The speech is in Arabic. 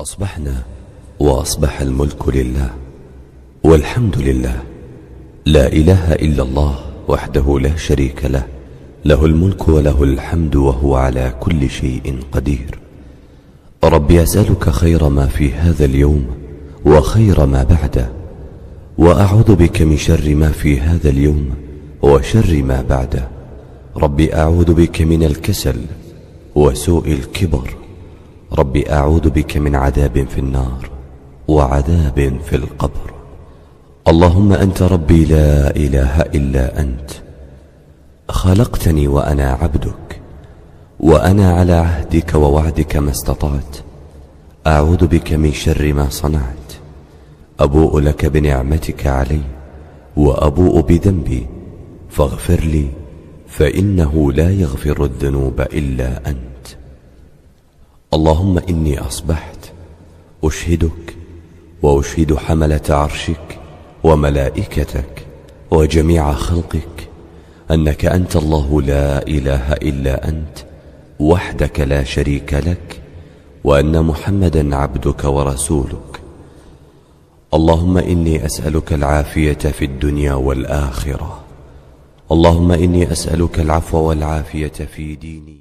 أصبحنا وأصبح الملك لله والحمد لله، لا إله إلا الله وحده لا شريك له، له الملك وله الحمد وهو على كل شيء قدير. ربي أسألك خير ما في هذا اليوم وخير ما بعده، وأعوذ بك من شر ما في هذا اليوم وشر ما بعده. ربي أعوذ بك من الكسل وسوء الكبر. ربي أعوذ بك من عذاب في النار وعذاب في القبر. اللهم أنت ربي لا إله إلا أنت، خلقتني وأنا عبدك، وأنا على عهدك ووعدك ما استطعت. أعوذ بك من شر ما صنعت. أبوء لك بنعمتك علي وأبوء بذنبي، فاغفر لي فإنه لا يغفر الذنوب إلا أنت. اللهم إني أصبحت أشهدك وأشهد حملة عرشك وملائكتك وجميع خلقك أنك أنت الله لا إله إلا أنت وحدك لا شريك لك، وأن محمدا عبدك ورسولك. اللهم إني أسألك العافية في الدنيا والآخرة. اللهم إني أسألك العفو والعافية في ديني